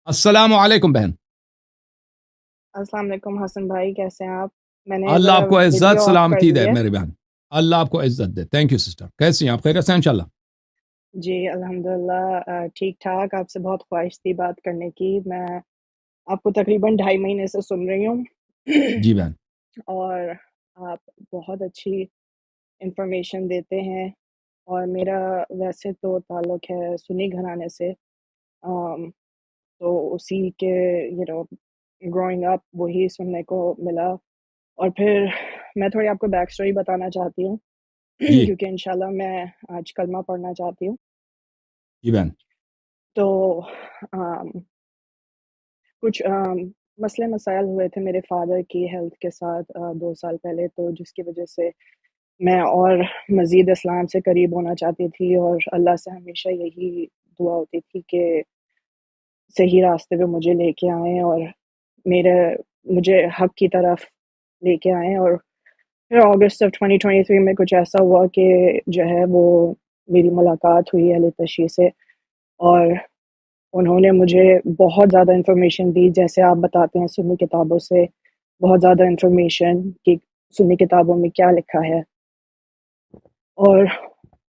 السلام علیکم بہن. السلام علیکم حسن بھائی، کیسے ہیں آپ؟ میں نے اللہ ذرا آپ کو عزت ویڈیو آف کر سلامتی دی دے ہے۔ میری بہن. اللہ آپ کو عزت دے. Thank you sister. کیسی ہیں آپ؟ خیریت سے ہیں انشاءاللہ؟ جی الحمدللہ ٹھیک ٹھاک۔ آپ سے بہت خواہش تھی بات کرنے کی۔ میں آپ کو تقریباً 2.5 مہینے سے سن رہی ہوں جی بہن. اور آپ بہت اچھی انفارمیشن دیتے ہیں، اور میرا ویسے تو تعلق ہے سنی گھرانے سے، تو اسی کے گروئنگ اپ وہی سننے کو ملا۔ اور پھر میں تھوڑی آپ کو بیک سٹوری بتانا چاہتی ہوں جی کیونکہ انشاءاللہ میں آج کلمہ پڑھنا چاہتی ہوں۔ جی بہن. تو آم، کچھ مسئلے مسائل ہوئے تھے میرے فادر کی ہیلتھ کے ساتھ 2 سال پہلے، تو جس کی وجہ سے میں اور مزید اسلام سے قریب ہونا چاہتی تھی، اور اللہ سے ہمیشہ یہی دعا ہوتی تھی کہ صحیح راستے پہ مجھے لے کے آئیں اور مجھے حق کی طرف لے کے آئیں۔ اور پھر اگست 2023 میں کچھ ایسا ہوا کہ جو ہے وہ میری ملاقات ہوئی اہل تشیع سے، اور انہوں نے مجھے بہت زیادہ انفارمیشن دی، جیسے آپ بتاتے ہیں سنی کتابوں سے بہت زیادہ انفارمیشن کہ سنی کتابوں میں کیا لکھا ہے، اور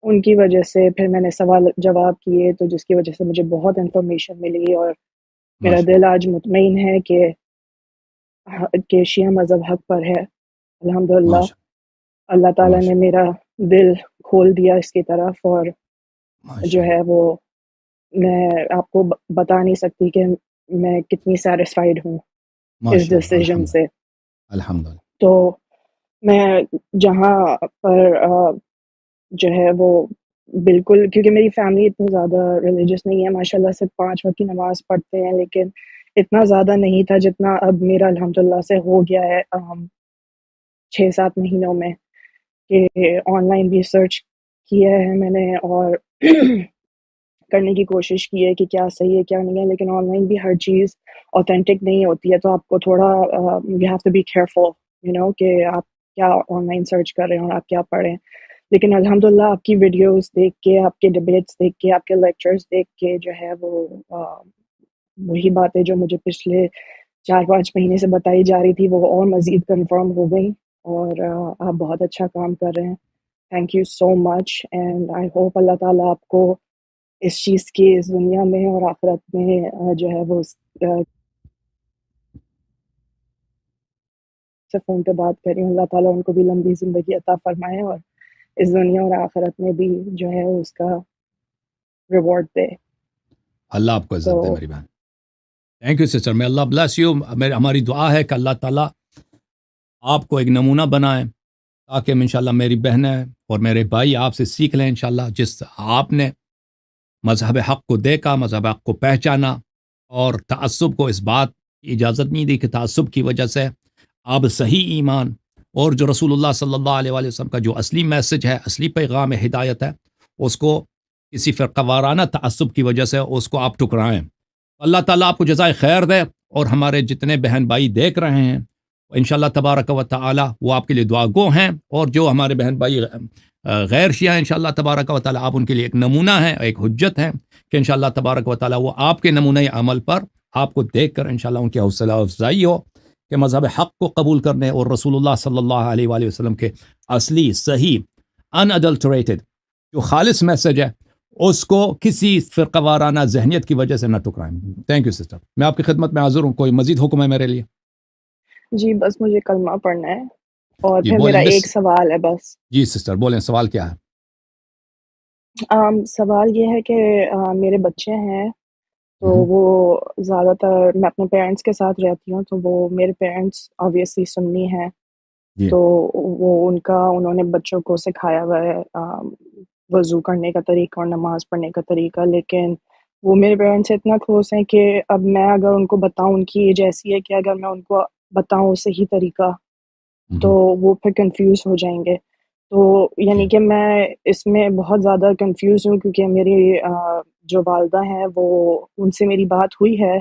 ان کی وجہ سے پھر میں نے سوال جواب کیے، تو جس کی وجہ سے مجھے بہت انفارمیشن ملی، اور میرا ماشاء دل آج مطمئن ہے کہ شیعہ مذہب حق پر ہے الحمدللہ۔ ماشاء اللہ تعالیٰ نے ماشاء میرا دل کھول دیا اس کی طرف، اور جو ماشاء ہے وہ میں آپ کو بتا نہیں سکتی کہ میں کتنی سیٹسفائیڈ ہوں اس ماشاء اللہ. ڈیسیجن الحمد سے۔ الحمد للہ. تو میں جہاں پر جو ہے وہ بالکل، کیونکہ میری فیملی اتنی زیادہ ریلیجس نہیں ہے، ماشاءاللہ سے 5 وقت کی نماز پڑھتے ہیں، لیکن اتنا زیادہ نہیں تھا جتنا اب میرا الحمدللہ سے ہو گیا ہے 6-7 مہینوں میں، کہ آن لائن بھی سرچ کیا ہے میں نے، اور کرنے کی کوشش کی ہے کہ کیا صحیح ہے کیا نہیں ہے، لیکن آن لائن بھی ہر چیز اوتھینٹک نہیں ہوتی ہے، تو آپ کو تھوڑا you have to be careful کہ آپ کیا آن لائن سرچ کر رہے ہیں اور آپ کیا پڑھیں۔ لیکن الحمدللہ آپ کی ویڈیوز دیکھ کے، آپ کے ڈبیٹس دیکھ کے، آپ کے لیکچرز دیکھ کے جو ہے وہ وہی باتیں جو مجھے پچھلے 4-5 مہینے سے بتائی جا رہی تھی وہ اور مزید کنفرم ہو گئی، اور آپ بہت اچھا کام کر رہے ہیں۔ Thank you so much, and I hope اللہ تعالیٰ آپ کو اس چیز کی اس دنیا میں اور آخرت میں جو ہے وہ سے فون پہ بات کر رہی ہوں، اللہ تعالیٰ ان کو بھی لمبی زندگی عطا فرمائے، اور اس دنیا اور آخرت میں بھی جو ہے اس کا ریوارڈ دے۔ اللہ آپ کو تو عزت دے میری بہن. Thank you sister. میں اللہ بلیس یو. ہماری دعا ہے کہ اللہ تعالیٰ آپ کو ایک نمونہ بنائے، تاکہ انشاءاللہ میری بہنیں اور میرے بھائی آپ سے سیکھ لیں انشاءاللہ. جس آپ نے مذہب حق کو دیکھا، مذہب حق کو پہچانا، اور تعصب کو اس بات کی اجازت نہیں دی کہ تعصب کی وجہ سے آپ صحیح ایمان اور جو رسول اللہ صلی اللہ علیہ وآلہ وسلم کا جو اصلی میسج ہے، اصلی پیغام ہدایت ہے، اس کو کسی فرقہ وارانہ تعصب کی وجہ سے اس کو آپ ٹکرائیں. اللہ تعالیٰ آپ کو جزائے خیر دے، اور ہمارے جتنے بہن بھائی دیکھ رہے ہیں انشاءاللہ تبارک و تعالی وہ آپ کے لیے دعا گو ہیں، اور جو ہمارے بہن بھائی غیر شیعہ ہیں انشاءاللہ تبارک و تعالی آپ ان کے لیے ایک نمونہ ہیں، ایک حجت ہیں کہ انشاءاللہ تبارک و تعالی وہ آپ کے نمونہ عمل پر آپ کو دیکھ کر انشاءاللہ ان کی حوصلہ افزائی ہو کہ مذہب حق کو قبول کرنے اور رسول اللہ صلی اللہ علیہ وآلہ وسلم کے اصلی صحیح انڈلٹریٹڈ جو خالص میسج ہے اس کو کسی فرقہ وارانہ ذہنیت کی وجہ سے نہ ٹکرائیں. Thank you sister. میں آپ کی خدمت میں حاضر ہوں. کوئی مزید حکم ہے میرے لیے؟ جی بس مجھے کلمہ پڑھنا ہے، اور جی پھر بولیں. میرا ایک سوال ہے بس۔ جی سسٹر بولیں، سوال کیا ہے؟ سوال یہ ہے کہ میرے بچے ہیں، تو ہوں. وہ زیادہ تر میں اپنے پیرنٹس کے ساتھ رہتی ہوں، تو وہ میرے پیرنٹس آبویسلی سنی ہیں، جی تو وہ انہوں نے بچوں کو سکھایا ہوا ہے وضو کرنے کا طریقہ اور نماز پڑھنے کا طریقہ، لیکن وہ میرے پیرنٹس سے اتنا کلوز ہیں کہ اب میں اگر ان کو بتاؤں، ان کی ایج ایسی ہے کہ اگر میں ان کو بتاؤں صحیح طریقہ تو وہ پھر کنفیوز ہو جائیں گے۔ تو جی یعنی کہ میں اس میں بہت زیادہ کنفیوز ہوں، کیونکہ میری جو والدہ ہیں وہ ان سے میری بات ہوئی ہے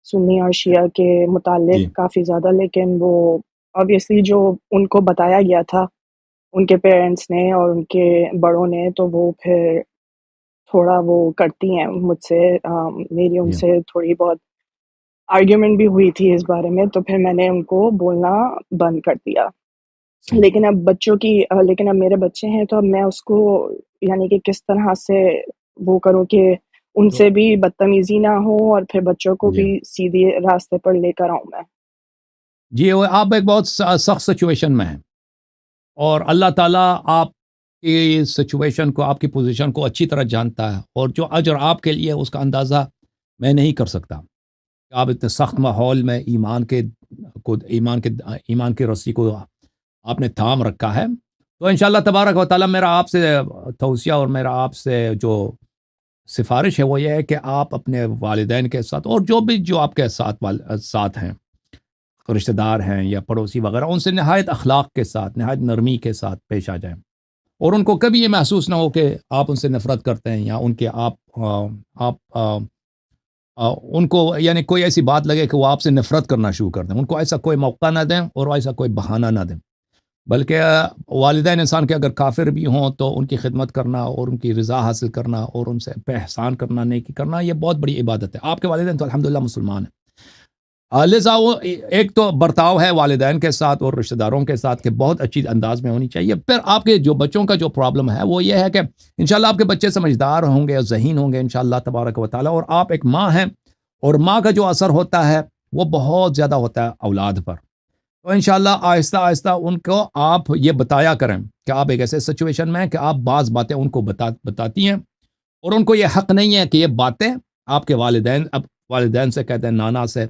سنی اور شیعہ کے جی متعلق کافی زیادہ، لیکن وہ obviously جو ان کو بتایا گیا تھا ان کے پیرنٹس نے اور ان کے بڑوں نے، تو وہ پھر تھوڑا وہ کرتی ہیں مجھ سے، میری ان جی سے تھوڑی بہت آرگیومنٹ بھی ہوئی تھی اس بارے میں، تو پھر میں نے ان کو بولنا بند کر دیا۔ صحیح لیکن اب میرے بچے ہیں، تو اب میں اس کو یعنی کہ کس طرح سے وہ کروں کہ ان تو سے بھی بدتمیزی نہ ہو اور پھر بچوں کو جی بھی سیدھے راستے پر لے کر آؤں میں۔ جی وہ آپ ایک بہت سخت سچویشن میں ہیں، اور اللہ تعالیٰ آپ کی سچویشن کو، آپ کی پوزیشن کو اچھی طرح جانتا ہے، اور جو اجر آپ کے لیے اس کا اندازہ میں نہیں کر سکتا۔ آپ اتنے سخت ماحول میں ایمان کے رسی کو آپ نے تھام رکھا ہے، تو انشاءاللہ تبارک و تعالیٰ میرا آپ سے توصیہ اور میرا آپ سے جو سفارش ہے وہ یہ ہے کہ آپ اپنے والدین کے ساتھ، اور جو آپ کے ساتھ ہیں، رشتہ دار ہیں یا پڑوسی وغیرہ، ان سے نہایت اخلاق کے ساتھ، نہایت نرمی کے ساتھ پیش آ جائیں، اور ان کو کبھی یہ محسوس نہ ہو کہ آپ ان سے نفرت کرتے ہیں، یا ان کے ان کو یعنی کوئی ایسی بات لگے کہ وہ آپ سے نفرت کرنا شروع کر دیں۔ ان کو ایسا کوئی موقع نہ دیں اور ایسا کوئی بہانہ نہ دیں، بلکہ والدین انسان کے اگر کافر بھی ہوں تو ان کی خدمت کرنا اور ان کی رضا حاصل کرنا اور ان سے پہ احسان کرنا، نیکی کرنا، یہ بہت بڑی عبادت ہے۔ آپ کے والدین تو الحمدللہ مسلمان ہیں، لذا وہ ایک تو برتاؤ ہے والدین کے ساتھ اور رشتہ داروں کے ساتھ کہ بہت اچھی انداز میں ہونی چاہیے۔ پھر آپ کے جو بچوں کا جو پرابلم ہے وہ یہ ہے کہ انشاءاللہ آپ کے بچے سمجھدار ہوں گے اور ذہین ہوں گے انشاءاللہ تبارک و تعالیٰ، اور آپ ایک ماں ہیں، اور ماں کا جو اثر ہوتا ہے وہ بہت زیادہ ہوتا ہے اولاد پر، تو انشاءاللہ آہستہ آہستہ ان کو آپ یہ بتایا کریں کہ آپ ایک ایسے سچویشن میں ہیں کہ آپ بعض باتیں ان کو بتاتی ہیں، اور ان کو یہ حق نہیں ہے کہ یہ باتیں آپ کے والدین سے کہتے ہیں، نانا سے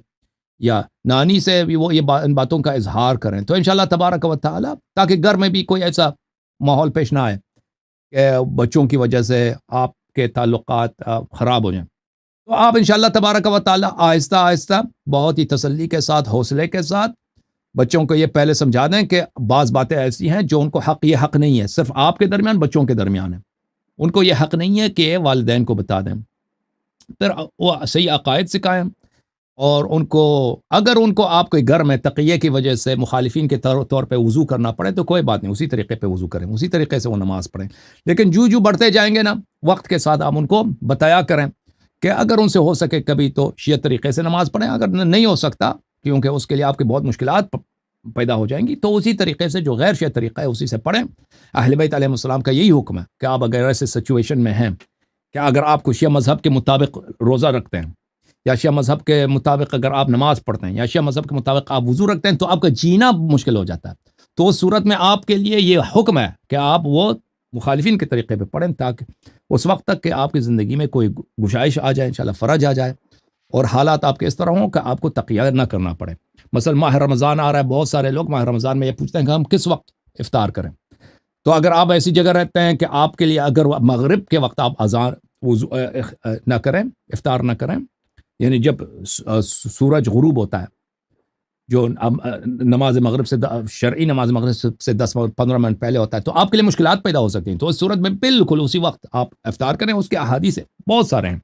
یا نانی سے بھی وہ ان باتوں کا اظہار کریں، تو انشاءاللہ تبارک و تعالی تاکہ گھر میں بھی کوئی ایسا ماحول پیش نہ آئے کہ بچوں کی وجہ سے آپ کے تعلقات خراب ہو جائیں۔ تو آپ انشاءاللہ تبارک و تعالی آہستہ آہستہ بہت ہی تسلی کے ساتھ، حوصلے کے ساتھ بچوں کو یہ پہلے سمجھا دیں کہ بعض باتیں ایسی ہیں جو ان کو یہ حق نہیں ہے، صرف آپ کے درمیان، بچوں کے درمیان ہے، ان کو یہ حق نہیں ہے کہ والدین کو بتا دیں۔ پھر وہ صحیح عقائد سکھائیں، اور اگر ان کو آپ کے گھر میں تقیہ کی وجہ سے مخالفین کے طور پہ وضو کرنا پڑے تو کوئی بات نہیں، اسی طریقے پہ وضو کریں، اسی طریقے سے وہ نماز پڑھیں، لیکن جو بڑھتے جائیں گے نا وقت کے ساتھ، آپ ان کو بتایا کریں کہ اگر ان سے ہو سکے کبھی تو شیعہ طریقے سے نماز پڑھیں، اگر نہیں ہو سکتا کیونکہ اس کے لیے آپ کی بہت مشکلات پیدا ہو جائیں گی، تو اسی طریقے سے جو غیر شیعہ طریقہ ہے اسی سے پڑھیں۔ اہل بیت علیہ السلام کا یہی حکم ہے کہ آپ اگر ایسے سچویشن میں ہیں کہ اگر آپ کو شیعہ مذہب کے مطابق روزہ رکھتے ہیں، یا شیعہ مذہب کے مطابق اگر آپ نماز پڑھتے ہیں، یا شیعہ مذہب کے مطابق آپ وضو رکھتے ہیں، تو آپ کا جینا مشکل ہو جاتا ہے، تو اس صورت میں آپ کے لیے یہ حکم ہے کہ آپ وہ مخالفین کے طریقے پہ پڑھیں، تاکہ اس وقت تک کہ آپ کی زندگی میں کوئی گشائش آ جائے، انشاءاللہ فرج آ جائے، اور حالات آپ کے اس طرح ہوں کہ آپ کو تقیہ نہ کرنا پڑے۔ مثلا ماہ رمضان آ رہا ہے، بہت سارے لوگ ماہ رمضان میں یہ پوچھتے ہیں کہ ہم کس وقت افطار کریں، تو اگر آپ ایسی جگہ رہتے ہیں کہ آپ کے لیے اگر مغرب کے وقت آپ اذان نہ کریں، افطار نہ کریں، یعنی جب سورج غروب ہوتا ہے، جو نماز مغرب سے شرعی نماز مغرب سے 10-15 منٹ پہلے ہوتا ہے، تو آپ کے لیے مشکلات پیدا ہو سکتی ہیں، تو اس صورت میں بالکل اسی وقت آپ افطار کریں۔ اس کے احادیث بہت سارے ہیں،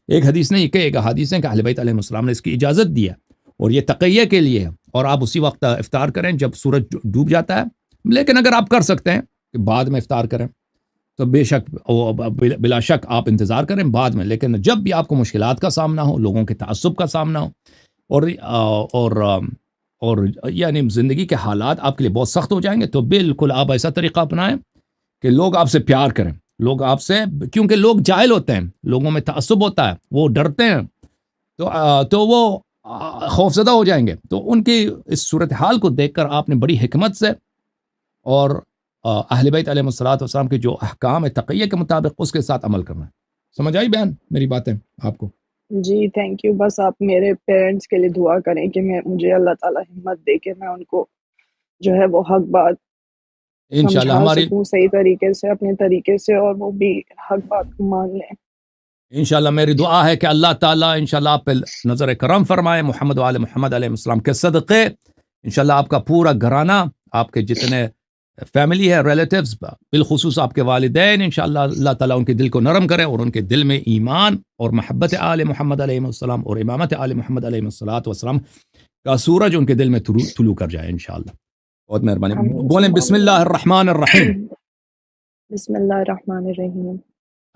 ایک حدیث نہیں کہ ایک احادیث ہیں کہ اہل بیت علیہ السلام نے اس کی اجازت دی ہے، اور یہ تقیہ کے لیے ہے، اور آپ اسی وقت افطار کریں جب سورج ڈوب جاتا ہے، لیکن اگر آپ کر سکتے ہیں کہ بعد میں افطار کریں تو بے شک بلا شک آپ انتظار کریں بعد میں، لیکن جب بھی آپ کو مشکلات کا سامنا ہو، لوگوں کے تعصب کا سامنا ہو، اور یعنی زندگی کے حالات آپ کے لیے بہت سخت ہو جائیں گے، تو بالکل آپ ایسا طریقہ اپنائیں کہ لوگ آپ سے پیار کریں، لوگ آپ سے، کیونکہ لوگ جاہل ہوتے ہیں، لوگوں میں تعصب ہوتا ہے، وہ ڈرتے ہیں، تو وہ خوفزدہ ہو جائیں گے، تو ان کی اس صورتحال کو دیکھ کر آپ نے بڑی حکمت سے اور اہل بیت علیہ السلام کے جو احکام ہے تقیہ کے مطابق اس کے ساتھ عمل کرنا ہے۔ سمجھ آئی بہن میری باتیں آپ کو؟ جی تھینک یو، بس آپ میرے پیرنٹس کے لیے دعا کریں کہ مجھے اللہ تعالیٰ ہمت دے کہ میں ان کو جو ہے وہ حق بات انشاءاللہ سمجھا ہماری سکوں صحیح طریقے سے، اپنے طریقے سے، اور وہ بھی حق بات کو مان لیں۔ انشاءاللہ میری دعا ہے کہ اللہ تعالیٰ انشاءاللہ آپ پہ نظر کرم فرمائے، محمد و آل محمد علیہ السلام کے صدقے انشاءاللہ آپ کا پورا گھرانہ، آپ کے جتنے فیملی ہے، ریلیٹیوز، بالخصوص آپ کے والدین، انشاءاللہ اللہ تعالیٰ ان کے دل کو نرم کرے، اور ان کے دل میں ایمان اور محبت آل محمد علیہ السلام اور امامت آل محمد علیہ السلام کا سورج ان کے دل میں طلوع کر جائے انشاءاللہ۔ بہت مہربانی، آمین بولیں ثم بسم اللہ الرحمن الرحیم۔ آمین۔ بسم اللہ الرحمن الرحیم۔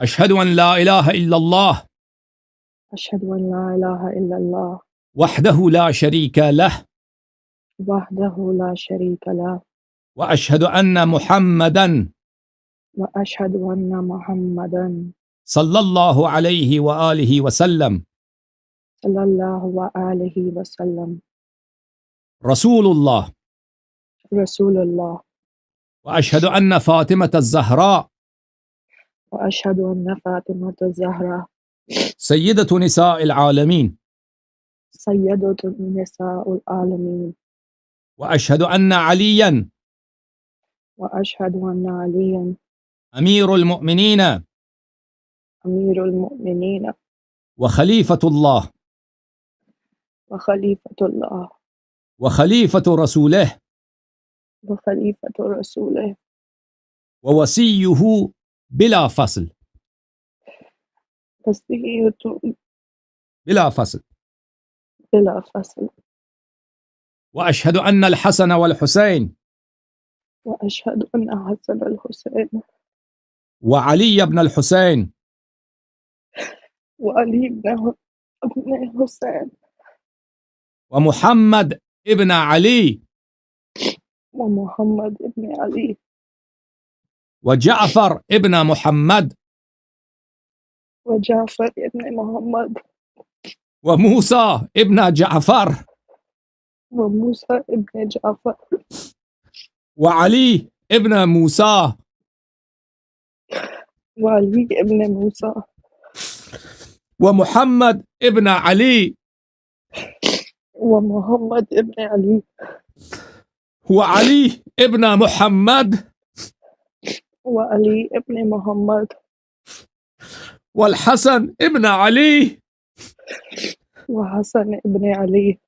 اشہد ان لا الہ الا اللہ اشہد ان لا الہ الا اللہ وحده لا شريك له وحده لا شريك له وأشهد أن محمدا وأشهد أن محمدا صلى الله عليه وآله وسلم صلى الله عليه وسلم رسول الله. رسول الله. وأشهد أن فاطمة الزهراء وأشهد أن فاطمة الزهراء سيدة نساء العالمين. سيدة نساء العالمين. وأشهد أن عليا وأشهد أن عليا أمير المؤمنين أمير المؤمنين وخليفة الله وخليفة الله وخليفة رسوله وخليفة رسوله ووصيه بلا فصل وصية بلا فصل. بلا فصل. وأشهد أن الحسن والحسين وأشهد أن حسن الحسين وعلي بن الحسين وعلي بن الحسين ومحمد ابن علي ومحمد بن علي وجعفر ابن محمد وجعفر بن محمد وموسى ابن جعفر وموسى بن جعفر وعلي ابن موسى وعلي بن موسى ومحمد ابن علي ومحمد بن علي وعلي ابن محمد وعلي بن محمد والحسن ابن علي وحسن بن علي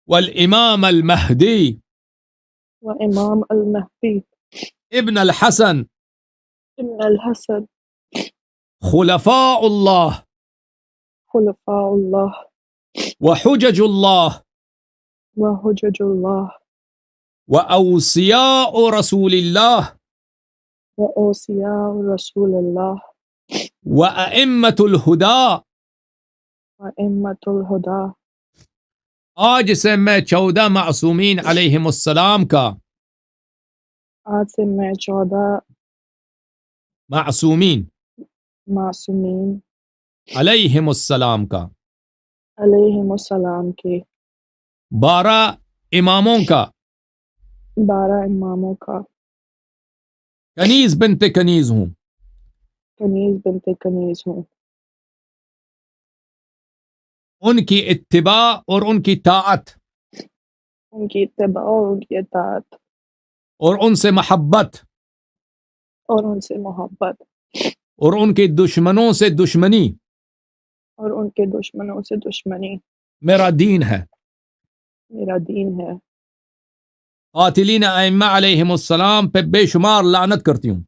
والإمام المهدي وإمام المهدي ابن الحسن ابن الحسن خلفاء الله خلفاء الله وحجج الله وحجج الله وأوصياء رسول الله وأوصياء رسول الله وأئمة الهدى. وأئمة الهدى. آج سے میں 14 معصومین علیہم السلام کا آج سے میں 14 معصومین معصومین علیہم السلام کا علیہم السلام کے 12 اماموں کا 12 اماموں کا کنیز بنت کنیز ہوں. کنیز بنت کنیز ہوں. ان کی اتباع اور ان کی طاعت ان کی اتباع اور ان کی اطاعت اور ان سے محبت اور ان سے محبت اور ان کے دشمنوں سے دشمنی اور ان کے دشمنوں سے دشمنی میرا دین ہے. میرا دین ہے. قاتلین ائمہ علیہم السلام پہ بے شمار لعنت کرتی ہوں.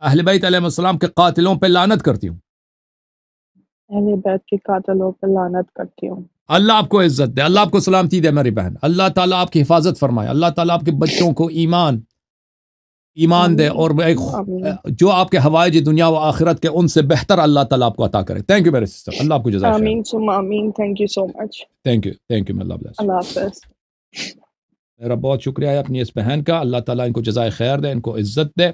اہل بیت علیہ السلام کے قاتلوں پہ لعنت کرتی ہوں. اہل بیت کے قاتلوں پہ لعنت کرتی ہوں. اللہ آپ کو عزت دے، اللہ آپ کو سلامتی دے میری بہن، اللہ تعالیٰ آپ کی حفاظت فرمائے، اللہ تعالیٰ آپ کے بچوں کو ایمان دے اور جو آپ کے حوائج دنیا و آخرت کے ان سے بہتر اللہ تعالیٰ آپ کو عطا کرے. تھینک یو میرے سسٹر، اللہ آپ کو جزائے خیر. آمین ثم آمین. Thank you so much. Thank you اللہ بلیس. اللہ حافظ. میرا بہت شکریہ ہے اپنی اس بہن کا، اللہ تعالیٰ ان کو جزائے خیر دے، ان کو عزت دے.